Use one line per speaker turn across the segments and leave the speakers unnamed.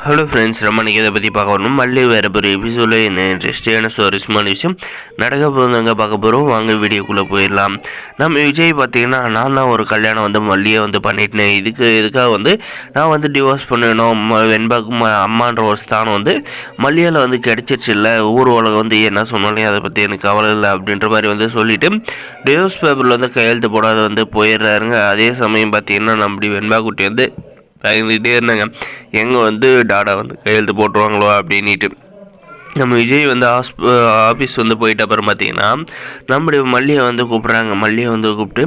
Hello friends, நம்ம இதை பற்றி பார்க்க வரணும். மல்லி வேறு ஒரு எபிசோடில் என்ன இன்ட்ரெஸ்டான சுவாரஸ்யமான விஷயம் நடக்க போகிறவங்க பார்க்க போகிறோம். வாங்க வீடியோக்குள்ளே போயிடலாம். நம்ம விஜய் பார்த்தீங்கன்னா, நான் தான் ஒரு கல்யாணம் மல்லியை பண்ணிட்டேன். இதுக்காக நான் டிவோர்ஸ் பண்ணணும். வெண்பாக்கு அம்மான்ற ஒரு ஸ்தானம் மல்லியால் கிடைச்சிருச்சு. இல்லை ஊர் உலகம் என்ன சொன்னாலே அதை பற்றி எனக்கு கவலை இல்லை அப்படின்ற மாதிரி சொல்லிவிட்டு டிவோர்ஸ் பேப்பரில் கையெழுத்து போடாத போயிடுறாருங்க. அதே சமயம் பார்த்தீங்கன்னா நம்ம வெண்பாக்குட்டி பயந்துக்கிட்டே இருந்தாங்க, எங்கே டாடா கையெழுத்து போட்டுருவாங்களோ அப்படின்ட்டு. நம்ம விஜய் ஆஃபீஸ் போயிட்ட அப்புறம் பார்த்தீங்கன்னா நம்முடைய மல்லியை கூப்பிட்றாங்க. மல்லியை கூப்பிட்டு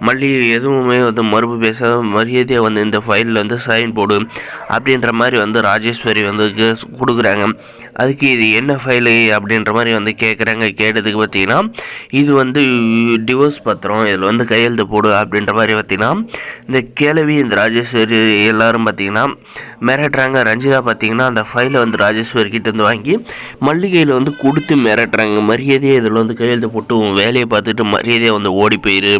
மல்லி எதுவுமே மறுப்பு பேசாத மரியாதையாக இந்த ஃபைலில் சைன் போடு அப்படின்ற மாதிரி ராஜேஸ்வரி கொடுக்குறாங்க. அதுக்கு இது என்ன ஃபைலு அப்படின்ற மாதிரி கேட்குறாங்க. கேட்டதுக்கு பார்த்தீங்கன்னா இது டிவோர்ஸ் பத்திரம், இதில் கையெழுத்து போடு அப்படின்ற மாதிரி பார்த்தீங்கன்னா இந்த கேள்வி இந்த ராஜேஸ்வரி எல்லோரும் பார்த்தீங்கன்னா மிரட்டுறாங்க. ரஞ்சிதா பார்த்தீங்கன்னா அந்த ஃபைலை ராஜேஸ்வரி கிட்டேருந்து வாங்கி மல்லிகையில் கொடுத்து மிரட்டுறாங்க. மரியாதையை இதில் கையெழுத்து போட்டு உன் வேலையை பார்த்துட்டு மரியாதையை ஓடி போயிரு.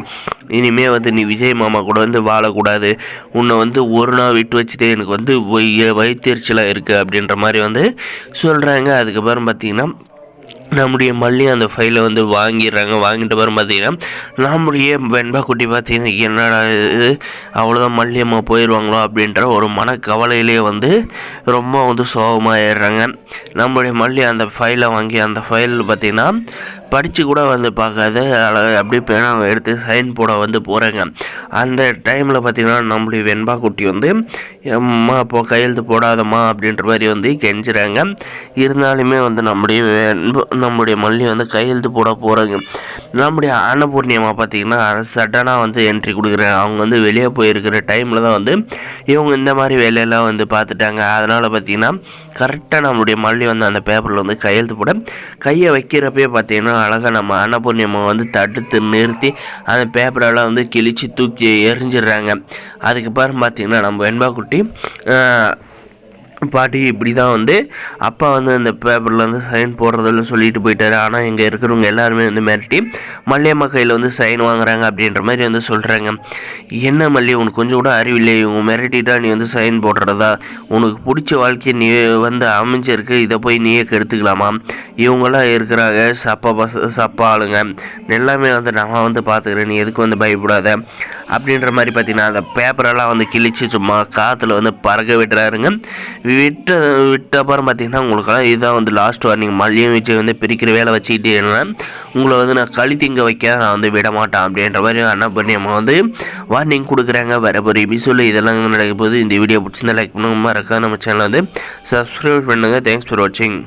இனிமேல் நீ விஜய் மாமா கூட வாழக்கூடாது. உன்னை ஒரு நாள் விட்டு வச்சுட்டு எனக்கு வயிற்றுச்சலாக இருக்குது அப்படின்ற மாதிரி சொல்கிறாங்க. அதுக்கப்புறம் பார்த்திங்கன்னா நம்முடைய மல்லி அந்த ஃபைலை வாங்கிடுறாங்க. வாங்கிட்டு வரும் பார்த்தீங்கன்னா நம்முடைய வெண்பா குட்டி பார்த்தீங்கன்னா என்னடா இது, அவ்வளோதான் மல்லியம்மா போயிடுவாங்களோ அப்படின்ற ஒரு மனக்கவலையிலே ரொம்ப சோகமாகிடுறாங்க. நம்முடைய மல்லி அந்த ஃபைலை வாங்கி அந்த ஃபைல் பார்த்திங்கன்னா படித்து கூட பார்க்காத அப்படியே பேனா எடுத்து சைன் போட போகிறாங்க. அந்த டைமில் பார்த்திங்கன்னா நம்முடைய வெண்பா குட்டி அம்மா இப்போ கையெழுத்து போடாதம்மா அப்படின்ற மாதிரி கெஞ்சுறாங்க. இருந்தாலுமே நம்முடைய மல்லி கையெழுத்து போட போகிறாங்க. நம்முடைய அன்னபூர்ணியம்மா பார்த்திங்கன்னா சடனாக என்ட்ரி கொடுக்குறாங்க. அவங்க வெளியே போயிருக்கிற டைமில் தான் இவங்க இந்த மாதிரி வேலையெல்லாம் பார்த்துட்டாங்க. அதனால் பார்த்திங்கன்னா கரெக்டாக நம்மளுடைய மல்லி அந்த பேப்பரில் கையெழுத்து போட கையை வைக்கிறப்பே பார்த்திங்கன்னா அழகாக நம்ம அன்னபூர்ணியம்மா தடுத்து நிறுத்தி அந்த பேப்பரெல்லாம் கிழிச்சு தூக்கி எரிஞ்சிடுறாங்க. அதுக்கப்புறம் பார்த்திங்கன்னா நம்ம வெண்பா குட்டி பாட்டி இப்படி தான் அப்பா அந்த பேப்பரில் சைன் போடுறதில்ல சொல்லிட்டு போயிட்டாரு. ஆனால் இங்கே இருக்கிறவங்க எல்லாருமே மிரட்டி மல்லியம்மா கையில் சைன் வாங்குறாங்க அப்படின்ற மாதிரி சொல்கிறாங்க. என்ன மல்லி, உனக்கு கொஞ்சம் கூட அறிவில்லை, இவங்க மிரட்டிட்டா நீ சைன் போடுறதா? உனக்கு பிடிச்ச வாழ்க்கையை நீ அமைஞ்சிருக்கு, இதை போய் நீயே கெடுத்துக்கலாமா? இவங்களாம் இருக்கிறாங்க சப்பா ஆளுங்க, எல்லாமே நான் பார்த்துக்கிறேன், நீ எதுக்கு பயப்படாத அப்படின்ற மாதிரி பார்த்தீங்கன்னா அந்த பேப்பரெல்லாம் கிழிச்சு சும்மா காற்றுல பறக்க விட்டுறாருங்க. விட்ட அப்புறம் பார்த்தீங்கன்னா உங்களுக்கெல்லாம் இதுதான் லாஸ்ட் வார்னிங். மல்லியும் விஜய் பிரிக்கிற வேலை வச்சுக்கிட்டே உங்களை நான் கழித்திங்க வைக்க நான் விட மாட்டேன் அப்படின்ற மாதிரி என்ன பண்ணி அம்மா வார்னிங் கொடுக்குறாங்க. வேறு ஒரு எபிசோடில் இதெல்லாம் நடக்க போகுது. இந்த வீடியோ பிடிச்சிருந்தா லைக் பண்ணுங்க, மறக்காம நம்ம சேனலை சப்ஸ்கிரைப் பண்ணுங்கள். தேங்க்ஸ் ஃபார் வாட்சிங்.